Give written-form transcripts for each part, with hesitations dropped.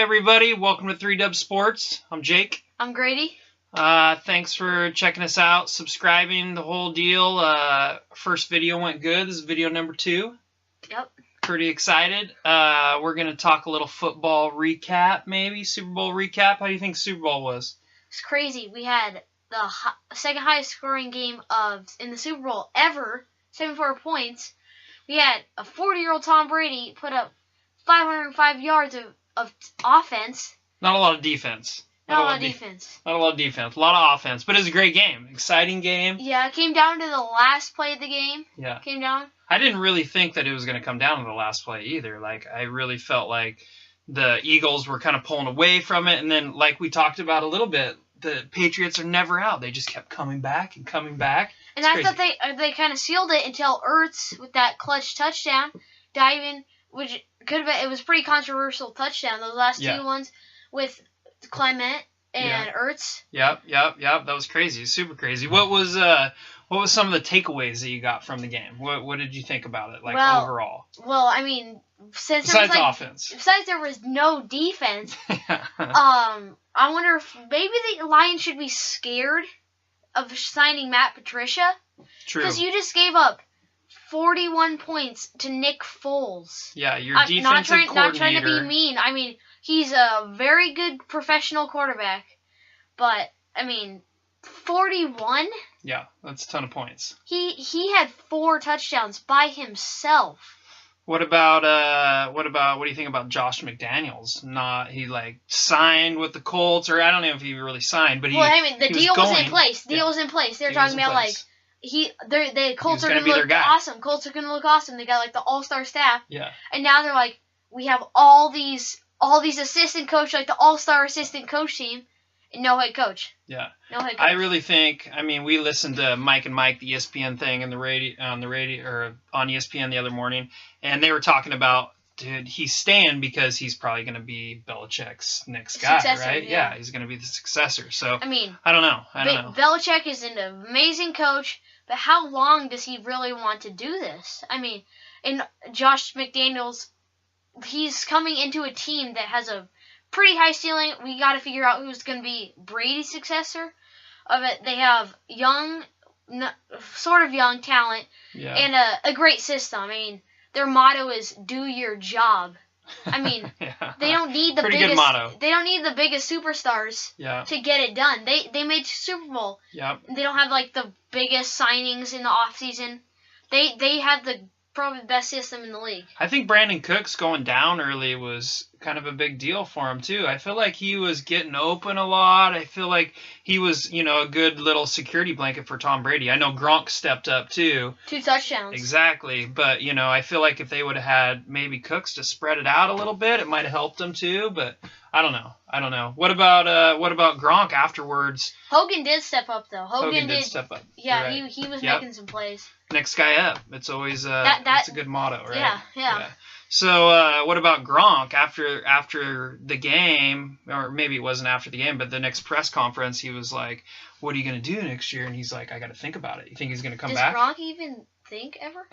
everybody. Welcome to 3Dub Sports. I'm Jake. I'm Grady. Thanks for checking us out, subscribing, the whole deal. First video went good. This is video number 2. Yep. Pretty excited. We're going to talk a little football recap, maybe. Super Bowl recap. How do you think Super Bowl was? It's crazy. We had the second highest scoring game in the Super Bowl ever, 74 points. We had a 40-year-old Tom Brady put up 505 yards of offense. Not a lot of defense. Not a lot of defense. Not a lot of defense. A lot of offense. But it was a great game. Exciting game. Yeah, it came down to the last play of the game. Yeah. Came down. I didn't really think that it was going to come down to the last play either. I really felt like the Eagles were kind of pulling away from it. And then, like we talked about a little bit, the Patriots are never out. They just kept coming back and coming back. And I thought they kind of sealed it until Ertz with that clutch touchdown, diving, which could have been, it was a pretty controversial touchdown. Those last two ones with Clement and Ertz. Yep. That was crazy. Super crazy. What was some of the takeaways that you got from the game? What did you think about it, overall? Well, I mean, besides offense. Besides there was no defense, I wonder if maybe the Lions should be scared of signing Matt Patricia. True. Because you just gave up 41 points to Nick Foles. Yeah, your defensive coordinator. Not trying to be mean. I mean, he's a very good professional quarterback. But, I mean, 41? Yeah, that's a ton of points. He had 4 touchdowns by himself. What do you think about Josh McDaniels? He signed with the Colts, or I don't know if he really signed, but the deal was in place. The deal was in place. They're talking about the Colts are going to look awesome. Colts are going to look awesome. They got the all-star staff. Yeah. And now they're like, we have all these assistant coaches, like the all-star assistant coach team, and no head coach. Yeah. No head coach. I really think. I mean, we listened to Mike and Mike, the ESPN thing, on the radio or on ESPN the other morning, and they were talking about, dude, he's staying because he's probably going to be Belichick's next guy, right? Yeah, he's going to be the successor. So I mean, I don't know. Belichick is an amazing coach, but how long does he really want to do this? I mean, and Josh McDaniels, he's coming into a team that has a pretty high ceiling. We got to figure out who's going to be Brady's successor. Of it, they have sort of young talent, and a great system. I mean, their motto is "Do your job." I mean, they don't need the biggest. Good motto. They don't need the biggest superstars to get it done. They made Super Bowl. Yep. They don't have the biggest signings in the offseason. They have probably the best system in the league. I think Brandon Cooks going down early was kind of a big deal for him too. I feel like he was getting open a lot. I feel like he was, a good little security blanket for Tom Brady. I know Gronk stepped up too. 2 touchdowns. Exactly. But, I feel like if they would have had maybe Cooks to spread it out a little bit, it might have helped them too. But I don't know. What about Gronk afterwards? Hogan did step up though. Hogan did step up. Yeah, right. he was making some plays. Next guy up. It's always that's a good motto, right? Yeah. So what about Gronk after the game, or maybe it wasn't after the game, but the next press conference, he was like, "What are you going to do next year?" And he's like, "I got to think about it." You think he's going to come back? Does Gronk even think ever?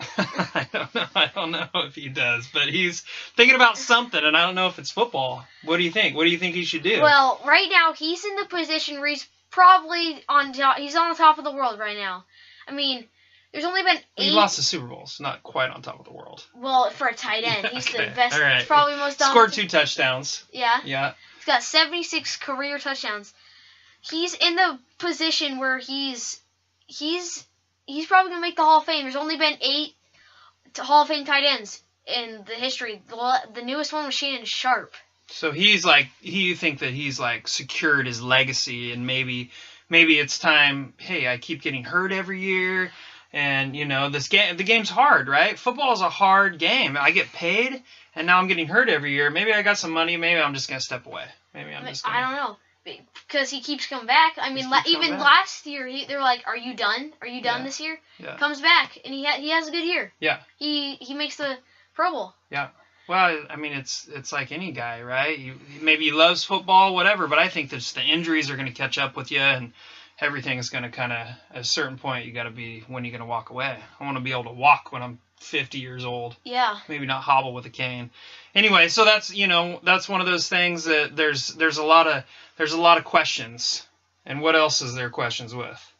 I don't know if he does, but he's thinking about something, and I don't know if it's football. What do you think? What do you think he should do? Well, right now he's in the position where he's probably on top. He's on the top of the world right now. I mean, there's only been 8. He lost the Super Bowls, not quite on top of the world. Well, for a tight end, he's the best. All right. He's probably most Scored dominant. 2 touchdowns. Yeah. Yeah. He's got 76 career touchdowns. He's in the position where he's probably gonna make the Hall of Fame. There's only been 8 Hall of Fame tight ends in the history. The newest one was Shannon Sharp. So you think that he's secured his legacy, and maybe it's time. Hey, I keep getting hurt every year. And, the game's hard, right? Football is a hard game. I get paid, and now I'm getting hurt every year. Maybe I got some money. Maybe I'm just going to step away. I don't know. Because he keeps coming back. I mean, even last year, they're like, are you done? Are you done this year? Yeah. Comes back, and he has a good year. Yeah. He makes the Pro Bowl. Yeah. Well, I mean, it's like any guy, right? Maybe he loves football, whatever, but I think that the injuries are going to catch up with you, and everything's going to kind of, at a certain point, you got to be, when you're going to walk away. I want to be able to walk when I'm 50 years old. Yeah. Maybe not hobble with a cane. Anyway, so that's, that's one of those things that there's a lot of questions. And what else is there questions with?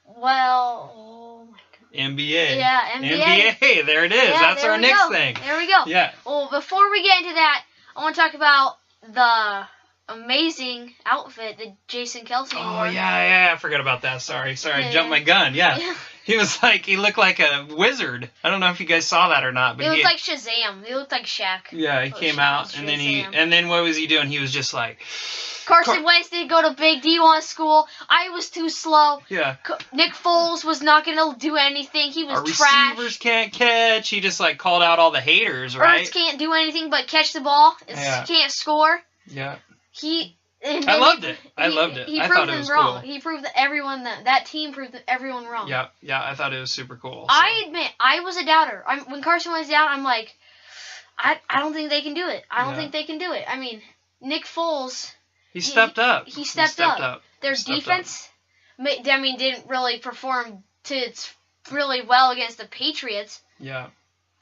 Well, oh my God. NBA. Yeah, NBA. There it is. Yeah, that's our next go. thing. There we go. Yeah. Well, before we get into that, I want to talk about the amazing outfit that Jason Kelsey wore. Oh, yeah, I forgot about that. Sorry, Yeah, jumped my gun. Yeah. He looked like a wizard. I don't know if you guys saw that or not, but he looked like Shazam. He looked like Shaq. Yeah, he came out and then what was he doing? He was just like Carson Wentz didn't go to big D1 school. I was too slow. Yeah. Nick Foles was not gonna do anything. He was Our trash. Receivers can't catch. He just called out all the haters, right? Ertz can't do anything but catch the ball. Can't score. Yeah. I loved it. I loved it. I thought it was wrong. cool. He proved that everyone that team proved everyone wrong. Yeah, I thought it was super cool. So. I admit, I was a doubter. When Carson Wentz down, I'm like, I don't think they can do it. I don't think they can do it. I mean, Nick Foles. He stepped up. He stepped up. Their defense, didn't really perform really well against the Patriots. Yeah.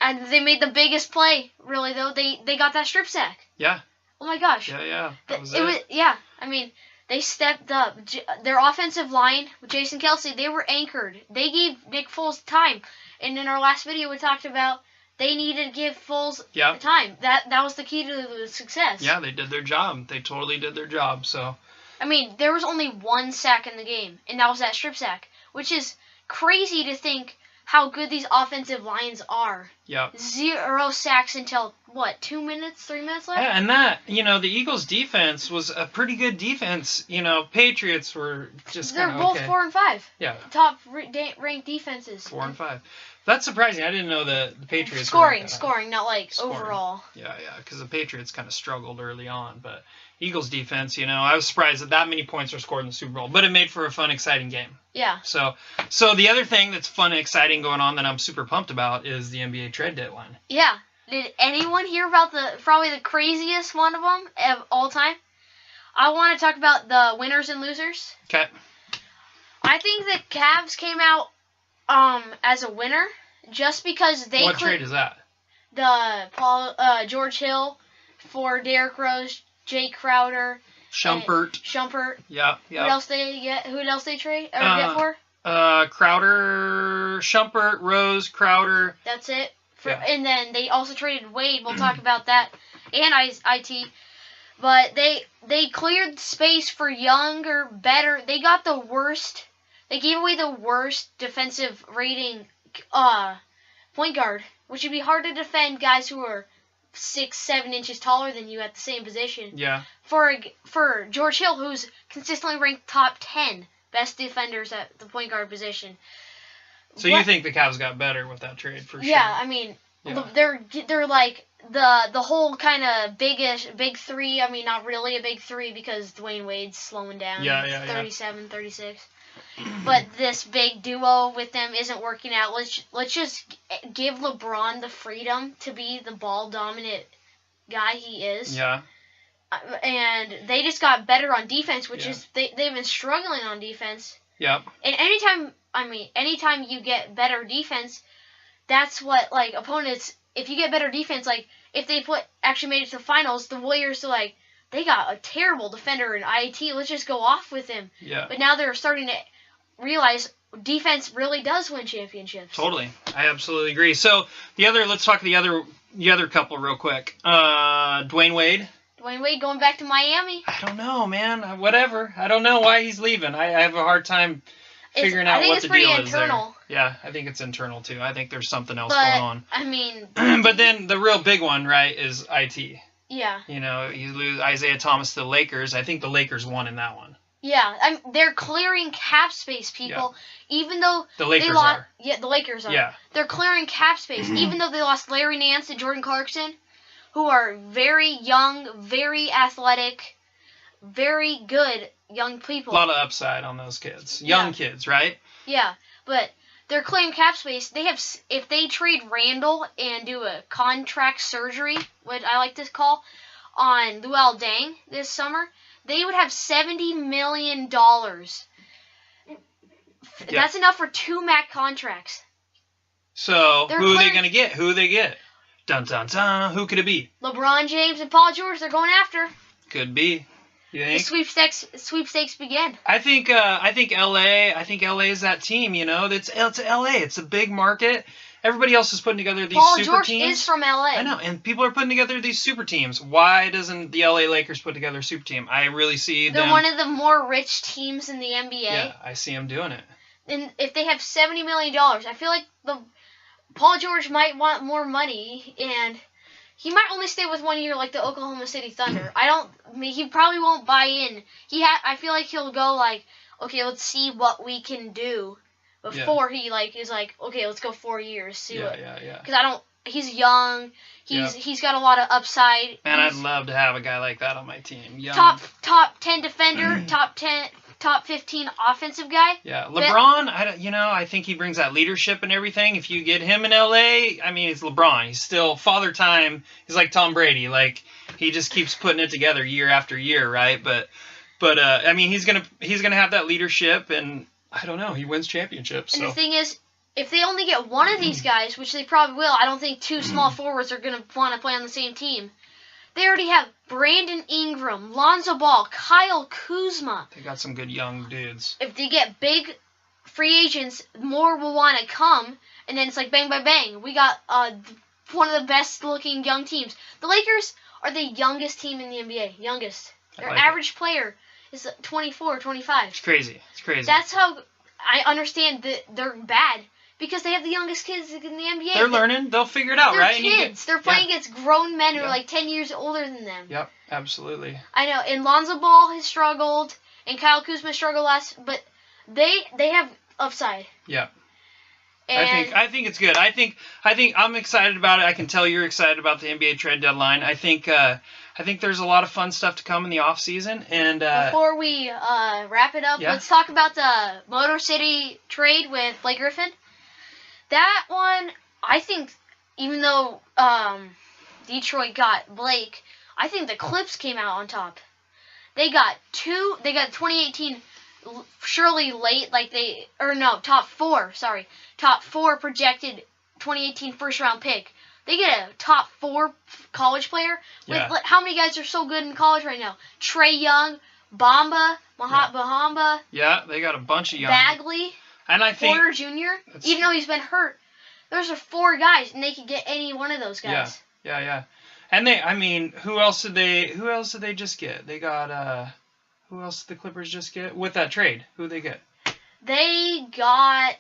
And they made the biggest play, really, though. They got that strip sack. Yeah. Oh, my gosh. Yeah. That was it. Yeah. I mean, they stepped up. Their offensive line, with Jason Kelsey, they were anchored. They gave Nick Foles time. And in our last video, we talked about they needed to give Foles time. That was the key to the success. Yeah, they did their job. They totally did their job. So. I mean, there was only one sack in the game, and that was that strip sack, which is crazy to think how good these offensive lines are. Yeah. 0 sacks until, 3 minutes left? Yeah, and that, the Eagles' defense was a pretty good defense. Patriots were just kind of They're both 4 and 5. Yeah. Top ranked defenses. 4 and 5. That's surprising. I didn't know the Patriots scoring, not scoring. overall. Yeah, because the Patriots kind of struggled early on, but Eagles defense, I was surprised that many points were scored in the Super Bowl, but it made for a fun, exciting game. Yeah. So the other thing that's fun and exciting going on that I'm super pumped about is the NBA trade deadline. Yeah. Did anyone hear about probably the craziest one of them of all time? I want to talk about the winners and losers. Okay. I think the Cavs came out as a winner just because they. What trade is that? The George Hill for Derrick Rose, Jay Crowder, Shumpert. Yeah. Who else they trade or get for? Crowder, Shumpert, Rose, Crowder. That's it. And then they also traded Wade. We'll talk about that and IT. But they cleared space for younger, better. They got the worst. They gave away the worst defensive rating point guard, which would be hard to defend guys who are 6-7 inches taller than you at the same position. Yeah. For George Hill, who's consistently ranked top 10 best defenders at the point guard position. So you think the Cavs got better with that trade for sure? Yeah, I mean, they're like the whole kind of big three. I mean, not really a big three because Dwayne Wade's slowing down. Yeah. 37, 36. But this big duo with them isn't working out. Let's just give LeBron the freedom to be the ball dominant guy he is. Yeah. And they just got better on defense, which is they've been struggling on defense. Yep. And anytime you get better defense, that's what opponents. If you get better defense, if they actually made it to the finals, the Warriors are they got a terrible defender in IT. Let's just go off with him. Yeah. But now they're starting to realize defense really does win championships. Totally, I absolutely agree. So let's talk the other couple real quick. Dwayne Wade. Dwayne Wade going back to Miami. I don't know, man. Whatever. I don't know why he's leaving. I have a hard time figuring out what the deal is there. Yeah, I think it's internal too. I think there's something else going on. I mean. But then the real big one, right, is IT. Yeah. You lose Isaiah Thomas to the Lakers. I think the Lakers won in that one. Yeah, they're clearing cap space, people. Yeah. Even though the Lakers are. Yeah, the Lakers are. Yeah. They're clearing cap space, even though they lost Larry Nance and Jordan Clarkson, who are very young, very athletic, very good young people. A lot of upside on those kids. Young kids, right? Yeah, but they're clearing cap space. If they trade Randall and do a contract surgery, what I like to call, on Luol Deng this summer, they would have $70 million That's enough for 2 MAC contracts. So who are they going to get? Who they get? Dun dun dun. Who could it be? LeBron James and Paul George. They're going after. Could be. You think? The sweepstakes begin. I think LA. I think LA is that team. You know, it's LA. It's a big market. Everybody else is putting together these Paul super George teams. is from LA. I know, and people are putting together these super teams. Why doesn't the LA Lakers put together a super team? I really see them. They're one of the more rich teams in the NBA. Yeah, I see them doing it. And if they have $70 million, I feel like Paul George might want more money, and he might only stay with 1 year like the Oklahoma City Thunder. He probably won't buy in. I feel like he'll go like, okay, let's see what we can do before he is like, okay, let's go 4 years. See what. Yeah. Because he's young. He's got a lot of upside. Man, I'd love to have a guy like that on my team. Young. Top 10 defender, top 15 offensive guy. Yeah, LeBron, I think he brings that leadership and everything. If you get him in LA, I mean, it's LeBron. He's still father time. He's like Tom Brady. Like, he just keeps putting it together year after year, right? But I mean, he's gonna have that leadership, and I don't know, he wins championships. And the thing is, if they only get one of these guys, which they probably will, I don't think 2 small forwards are gonna want to play on the same team. They already have Brandon Ingram, Lonzo Ball, Kyle Kuzma. They got some good young dudes. If they get big free agents, more will want to come, and then it's like bang, bang, bang. We got one of the best-looking young teams. The Lakers are the youngest team in the NBA. Youngest. Their average player is 24, 25. It's crazy. That's how I understand that they're bad. Because they have the youngest kids in the NBA. They're learning. They'll figure it out, right? They're kids. They're playing against grown men who are like 10 years older than them. Yep, absolutely. I know. And Lonzo Ball has struggled, and Kyle Kuzma struggled last, but they have upside. Yep. And I think it's good. I think I'm excited about it. I can tell you're excited about the NBA trade deadline. I think there's a lot of fun stuff to come in the off season. And before we wrap it up, let's talk about the Motor City trade with Blake Griffin. That one, I think, even though Detroit got Blake, I think the Clips came out on top. They got 2018 surely late, top 4 projected 2018 first round pick. They get a top 4 college player. How many guys are so good in college right now? Trae Young, Bamba, Bahamba. Yeah, they got a bunch of young. Bagley. And I think Porter Jr., even though he's been hurt, those are 4 guys, and they could get any one of those guys. Yeah. And who else did they just get? They got who else did the Clippers just get with that trade? Who they get? They got,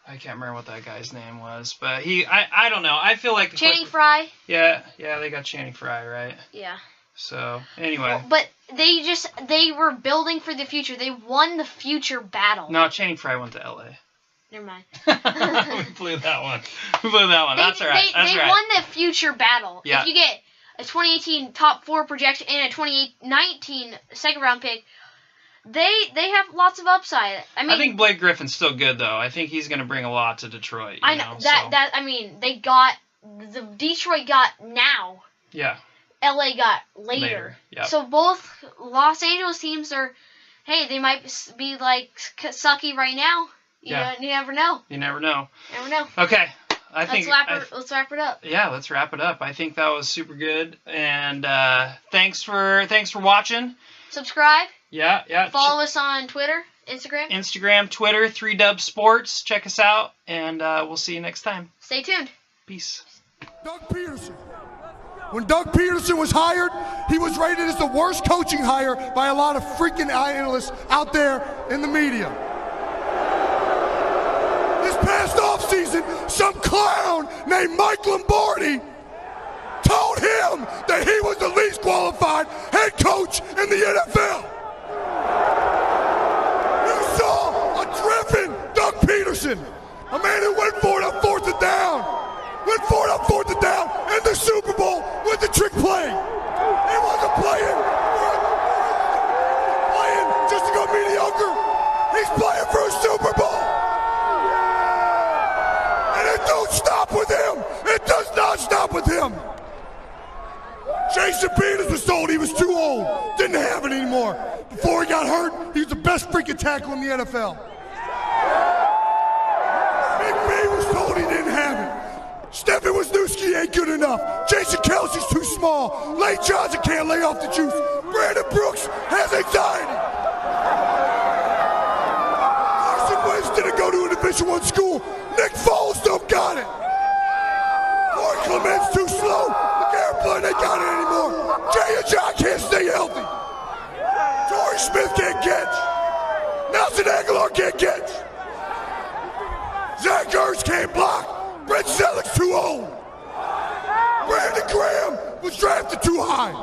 I can't remember what that guy's name was, but I don't know. I feel like Channing Frye. Yeah, they got Channing Frye, right? Yeah. So, anyway. Well, but they were building for the future. They won the future battle. No, Channing Frye went to LA. Never mind. We blew that one. That's all right. They won the future battle. Yeah. If you get a 2018 top 4 projection and a 2019 second round pick, they have lots of upside. I think Blake Griffin's still good though. I think he's going to bring a lot to Detroit. I know Detroit got now. Yeah. LA got later. Yep. So both Los Angeles teams they might be like sucky right now. You never know. You never know. Okay. Let's wrap it up. Yeah, let's wrap it up. I think that was super good. And thanks for watching. Subscribe. Yeah. Follow us on Twitter, Instagram, Twitter, 3Dub Sports. Check us out, and we'll see you next time. Stay tuned. Peace. Doug Peterson. When Doug Peterson was hired, he was rated as the worst coaching hire by a lot of freaking analysts out there in the media. This past offseason, some clown named Mike Lombardi told him that he was the least qualified head coach in the NFL. You saw a driven Doug Peterson, a man who went for it on 4th and down. Went for it on 4th and down in the Super Bowl with the trick play. He wasn't playing just to go mediocre. He's playing for a Super Bowl. And it don't stop with him. It does not stop with him. Jason Peters was told he was too old. Didn't have it anymore. Before he got hurt, he was the best freaking tackle in the NFL. enough. Jason Kelsey's too small. Lane Johnson can't lay off the juice. Brandon Brooks has anxiety. Carson Wentz didn't go to a Division I school. Nick Foles don't got it. Corey Clement's too slow. LeGarrette Blount ain't got it anymore. Jay and John can't stay healthy. Torrey Smith can't catch. Nelson Aguilar can't catch. Zach Ertz can't block. Brett Selleck's too old. Brandon Graham was drafted too high.